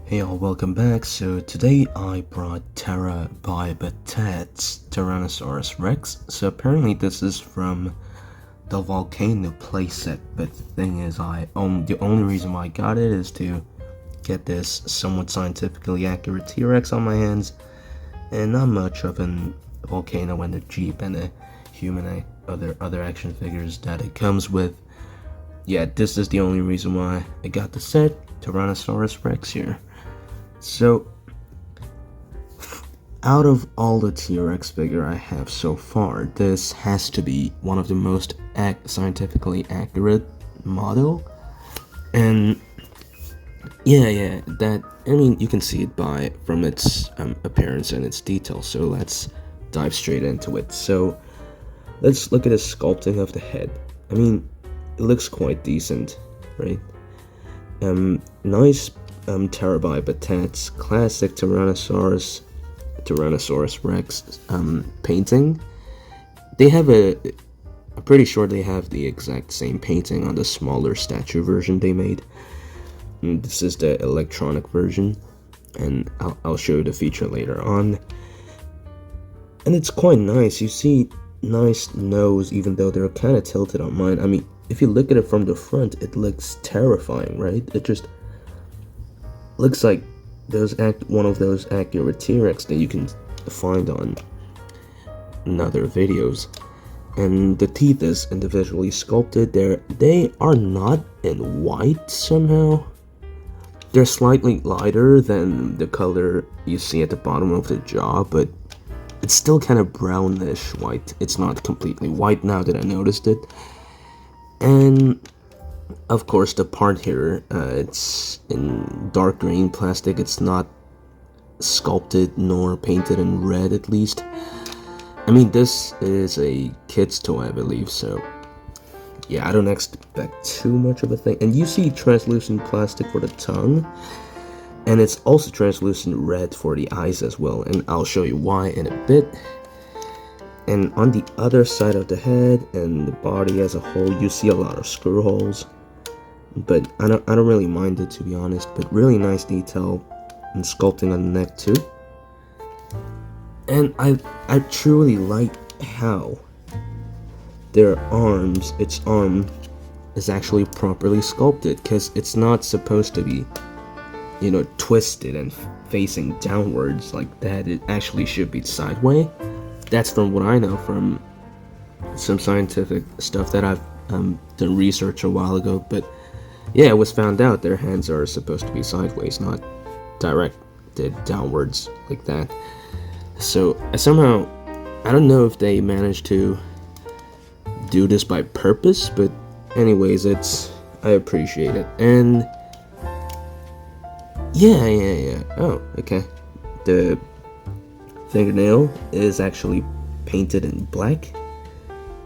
Hey all, welcome back. So today I brought Terra by Battat's Tyrannosaurus Rex. So apparently this is from the volcano playset, but the thing is the only reason why I got it is to get this somewhat scientifically accurate T-Rex on my hands, and not much of an volcano and a jeep and a human other action figures that it comes with. Yeah, this is the only reason why I got the set, Tyrannosaurus Rex here. So, out of all the T-Rex figure I have so far, this has to be one of the most scientifically accurate model. And yeah, you can see it from its appearance and its details. So let's dive straight into it. So let's look at the sculpting of the head. I mean, it looks quite decent, right? Nice Terra by Battat's classic Tyrannosaurus Rex painting. They have I'm pretty sure they have the exact same painting on the smaller statue version they made. And this is the electronic version, and I'll show you the feature later on. And it's quite nice. You see nice nose, even though they're kind of tilted on mine. I mean, if you look at it from the front, it looks terrifying, right? It just looks like one of those accurate T-Rex that you can find on other videos. And the teeth is individually sculpted. They are not in white somehow. They're slightly lighter than the color you see at the bottom of the jaw, but it's still kind of brownish white. It's not completely white now that I noticed it. And of course, the part here, it's in dark green plastic. It's not sculpted nor painted in red, at least. I mean, this is a kid's toy, I believe, so yeah, I don't expect too much of a thing. And you see translucent plastic for the tongue, and it's also translucent red for the eyes as well, and I'll show you why in a bit. And on the other side of the head and the body as a whole, you see a lot of screw holes. But I don't really mind it, to be honest. But really nice detail and sculpting on the neck too. And I truly like how its arm is actually properly sculpted, because it's not supposed to be, twisted and facing downwards like that. It actually should be sideways. That's from what I know from some scientific stuff that I've done research a while ago. But yeah, it was found out their hands are supposed to be sideways, not directed downwards like that. So somehow, I don't know if they managed to do this by purpose, but anyways, I appreciate it. And yeah. Oh, okay. The fingernail is actually painted in black,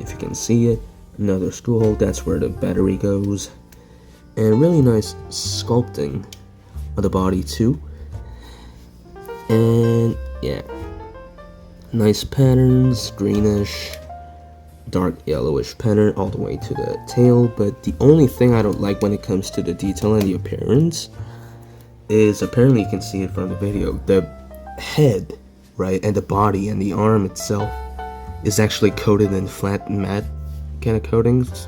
if you can see it. Another screw hole, that's where the battery goes. And really nice sculpting of the body too. And yeah, nice patterns, greenish, dark yellowish pattern all the way to the tail. But the only thing I don't like when it comes to the detail and the appearance is, apparently you can see it from the video, the head, right, and the body and the arm itself is actually coated in flat matte kind of coatings.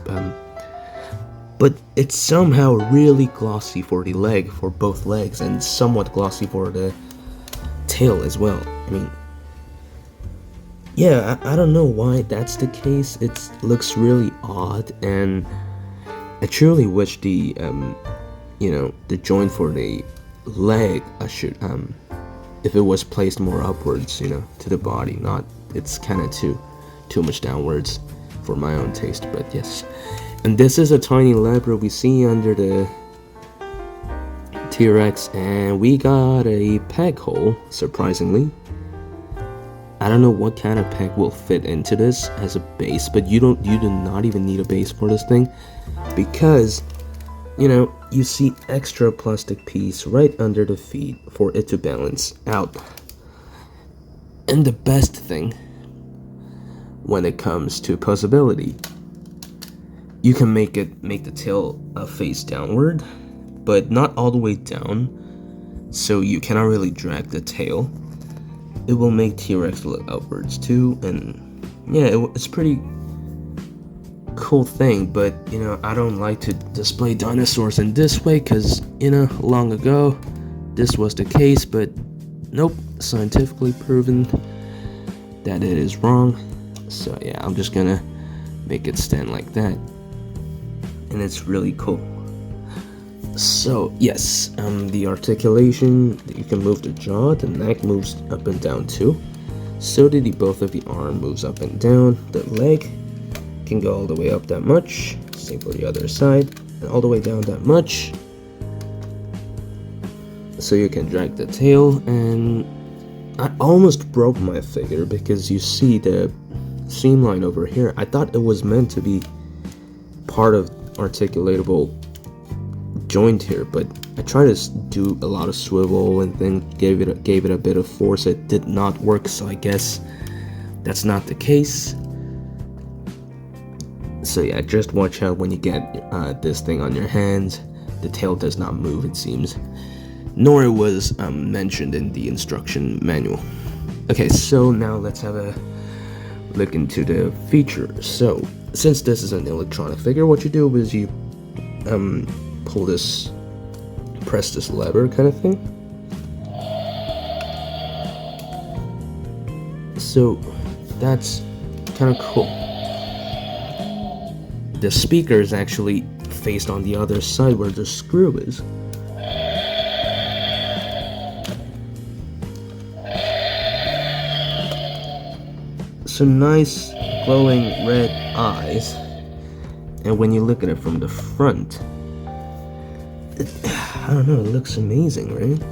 But it's somehow really glossy for both legs, and somewhat glossy for the tail as well. I mean, yeah, I don't know why that's the case. It looks really odd, and I truly wish the joint for the leg, if it was placed more upwards, to the body. It's kind of too much downwards for my own taste, but yes. And this is a tiny lever we see under the T-Rex, and we got a peg hole, surprisingly. I don't know what kind of peg will fit into this as a base, but you do not even need a base for this thing, because you see extra plastic piece right under the feet for it to balance out. And the best thing when it comes to posability, you can make the tail face downward, but not all the way down. so you cannot really drag the tail. It will make T-Rex look upwards too, and yeah, it's pretty cool thing. But you know, I don't like to display dinosaurs in this way because, you know, long ago this was the case, but nope, scientifically proven that it is wrong. So yeah, I'm just gonna make it stand like that, and it's really cool. So yes, the articulation, you can move the jaw, the neck moves up and down too. So did both of the arm moves up and down. The leg can go all the way up that much. Same for the other side, and all the way down that much. So you can drag the tail, and I almost broke my figure because you see the seam line over here. I thought it was meant to be part of articulatable joint here, but I tried to do a lot of swivel and then gave it a bit of force. It did not work, so I guess that's not the case. So yeah, just watch out when you get this thing on your hands. The tail does not move, it seems, nor it was mentioned in the instruction manual. Okay, so now let's have a look into the features. So since this is an electronic figure, what you do is you press this lever kind of thing. So that's kind of cool. The speaker is actually faced on the other side where the screw is. So nice glowing red eyes, and when you look at it from the front, I don't know, it looks amazing, right?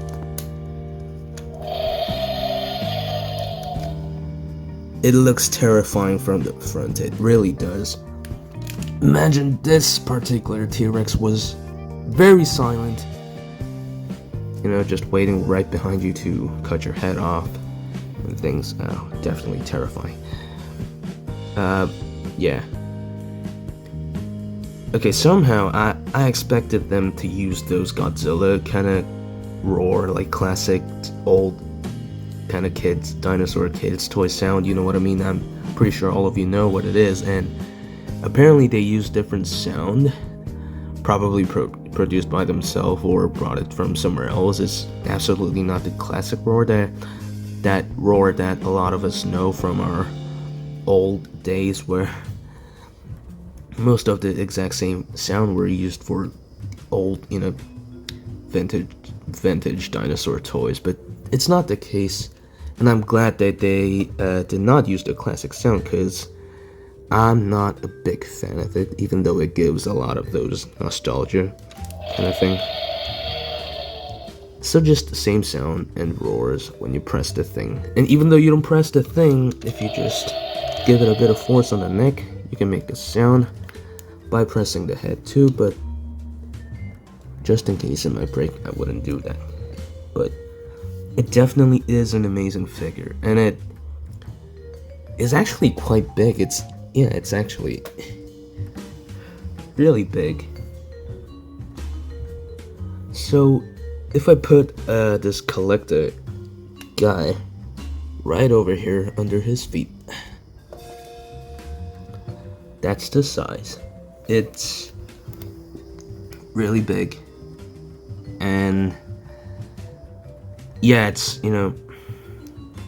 It looks terrifying from the front, it really does. Imagine this particular T-Rex was very silent, you know, just waiting right behind you to cut your head off and things. Oh, definitely terrifying. Yeah. Okay, somehow I expected them to use those Godzilla kind of roar, like classic old kind of kids, dinosaur kids toy sound, you know what I mean? I'm pretty sure all of you know what it is, and apparently they use different sound, probably produced by themselves or brought it from somewhere else. It's absolutely not the classic roar, that roar that a lot of us know from our old days, where most of the exact same sound were used for old, you know, vintage dinosaur toys. But it's not the case, and I'm glad that they did not use the classic sound, because I'm not a big fan of it, even though it gives a lot of those nostalgia kind of thing. So just the same sound and roars when you press the thing. And even though you don't press the thing, if you just give it a bit of force on the neck, you can make a sound by pressing the head too, but just in case it might break, I wouldn't do that. But it definitely is an amazing figure, and it is actually quite big. It's actually really big. So if I put this collector guy right over here under his feet, that's the size. It's really big, and yeah, it's, you know,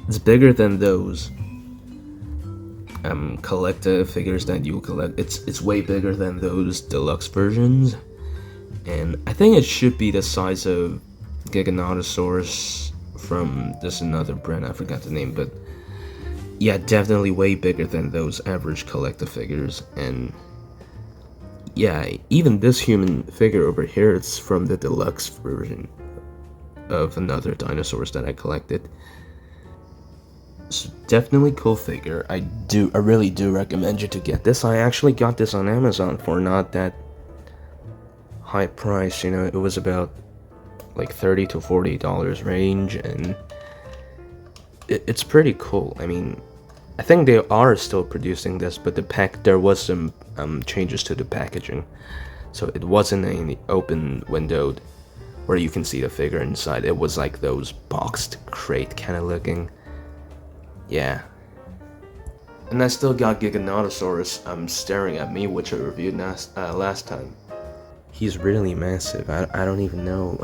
it's bigger than those collector figures that you collect. It's way bigger than those deluxe versions, and I think it should be the size of Giganotosaurus from this another brand, I forgot the name, but yeah, definitely way bigger than those average collector figures. And yeah, even this human figure over here, it's from the deluxe version of another dinosaurs that I collected. It's definitely cool figure. I really do recommend you to get this. I actually got this on Amazon for not that high price, you know, it was about like $30 to $40 range, and it's pretty cool. I mean, I think they are still producing this, but there was some changes to the packaging, so it wasn't an open windowed where you can see the figure inside. It was like those boxed crate kind of looking. Yeah. And I still got Giganotosaurus staring at me, which I reviewed last time. He's really massive. I don't even know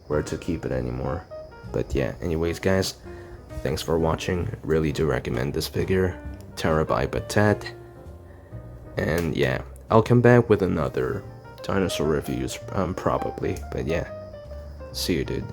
where to keep it anymore. But yeah, anyways guys, thanks for watching. Really do recommend this figure. Terra by Battat. And yeah, I'll come back with another dinosaur reviews probably. But yeah, see you dude.